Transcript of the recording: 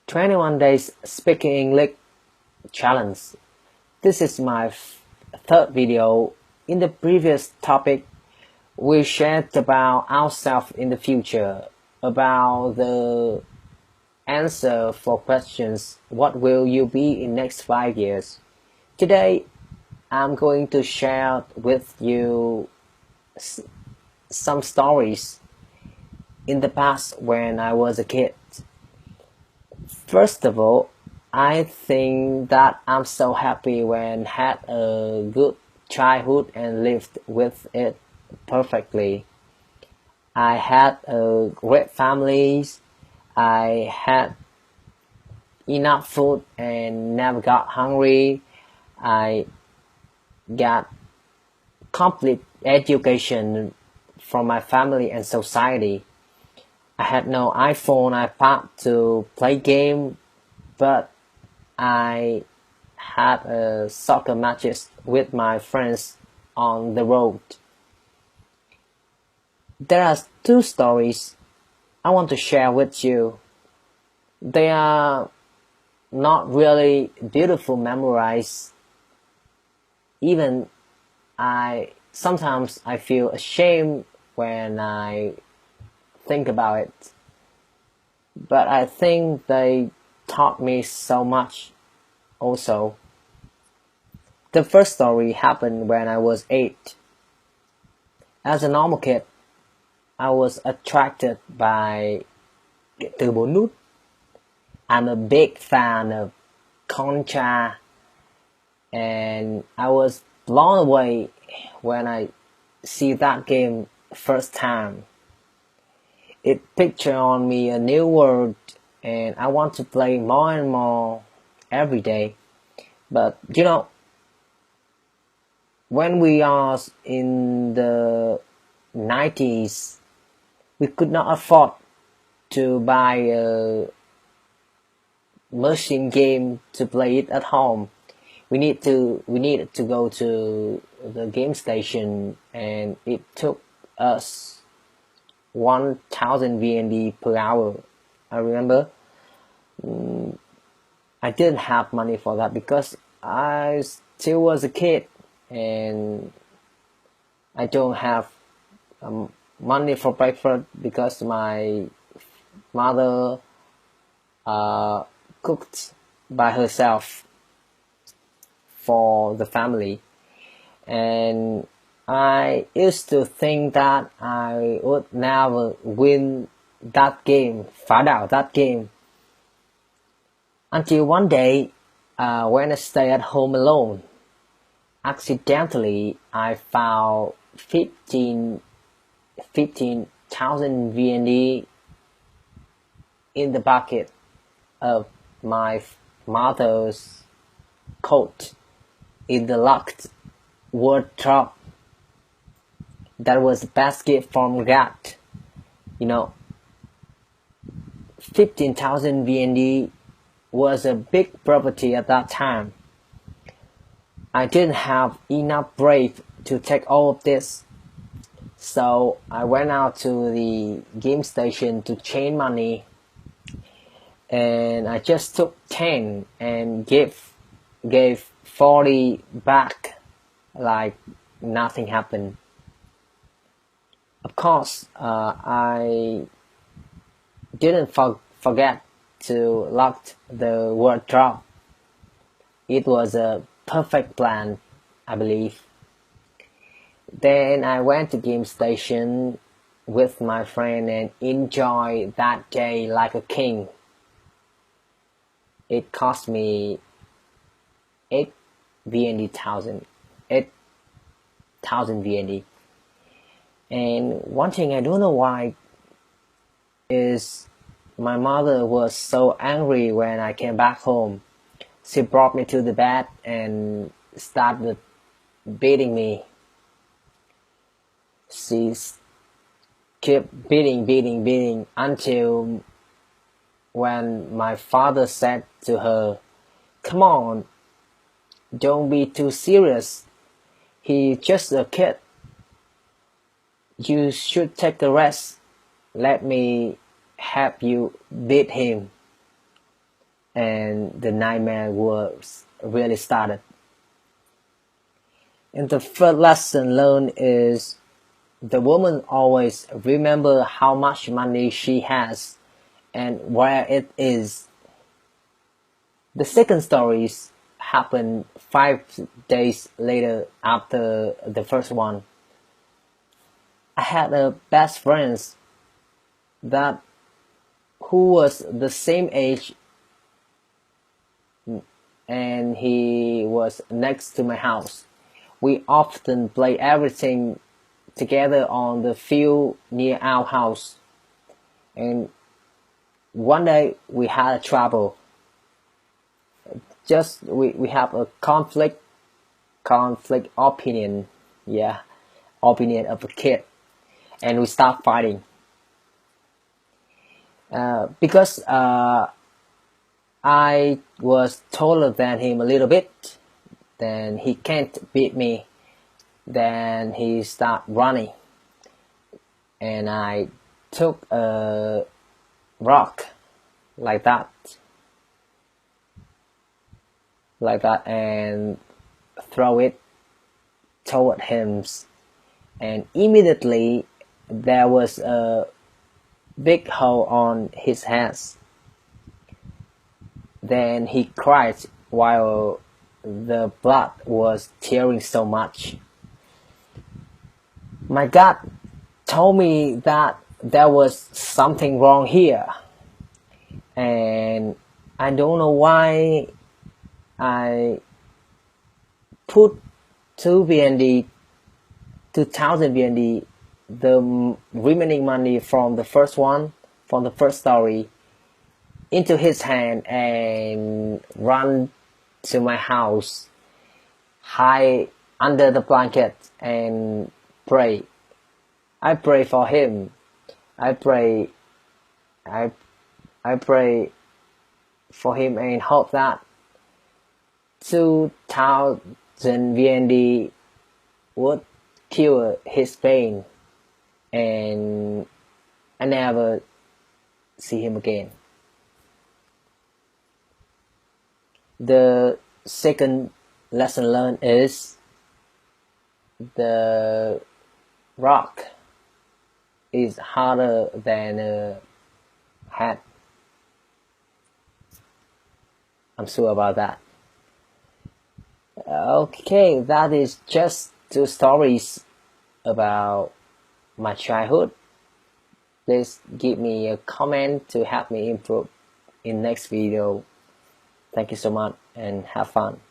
21 Days Speaking English Challenge. This is my third video. In the previous topic, we shared about ourselves in the future, about the answer for questions, what will you be in next 5 years? Today, I'm going to share with you some stories in the past when I was a kid. First of all, I think that I'm so happy when had a good childhood and lived with it perfectly. I had a great family. I had enough food and never got hungry. I got complete education from my family and society. I had no iPhone, iPad to play game, but I had soccer matches with my friends on the road. There are two stories I want to share with you. They are not really beautiful memories. Even sometimes I feel ashamed when I think about it. But I think they taught me so much also. The first story happened when I was 8. As a normal kid, I was attracted by Từ Bốn Nút. I'm a big fan of Contra, and I was blown away when I see that game first time. It pictured on me a new world, and I want to play more and more every day. But when we are in the 90s, we could not afford to buy a machine game to play it at home. We needed to go to the game station, and it took us 1,000 VND per hour. I remember I didn't have money for that because I still was a kid and I don't have money for breakfast because my mother cooked by herself for the family, and I used to think that I would never win that game, phá đảo that game, until one day when I stayed at home alone. Accidentally, I found 15,000 VND in the bucket of my mother's coat in the locked wardrobe. That was the best gift from God. 15,000 VND was a big property at that time. I didn't have enough brave to take all of this, so I went out to the game station to change money, and I just took 10 and gave 40 back like nothing happened. Of course, I didn't forget to lock the wardrobe. It was a perfect plan, I believe. Then I went to game station with my friend and enjoyed that day like a king. It cost me 8,000 VND. And one thing I don't know why is my mother was so angry when I came back home. She brought me to the bed and started beating me. She kept beating until when my father said to her, "Come on, don't be too serious. He's just a kid. You should take a rest. Let me help you beat him." and the nightmare was really started. And the first lesson learned is the woman always remember how much money she has and where it is. The second story happened 5 days later after the first one. I had a best friend that who was the same age, and he was next to my house. We often play everything together on the field near our house. And one day we had a trouble. Just we have a conflict opinion, yeah, opinion of a kid, and we start fighting. Because I was taller than him a little bit, then he can't beat me. Then he start running, and I took a rock like that, and throw it toward him, and immediately there was a big hole on his hands. Then he cried while the blood was tearing so much. My gut told me that there was something wrong here, and I don't know why I put 2,000 VND, the remaining money from the first story, into his hand and run to my house, hide under the blanket and pray. I pray for him. I pray for him and hope that 2,000 VND would cure his pain, and I never see him again. The second lesson learned is the rock is harder than a hat. I'm sure about that. Okay, that is just 2 stories about my childhood. Please give me a comment to help me improve in next video. Thank you so much and have fun.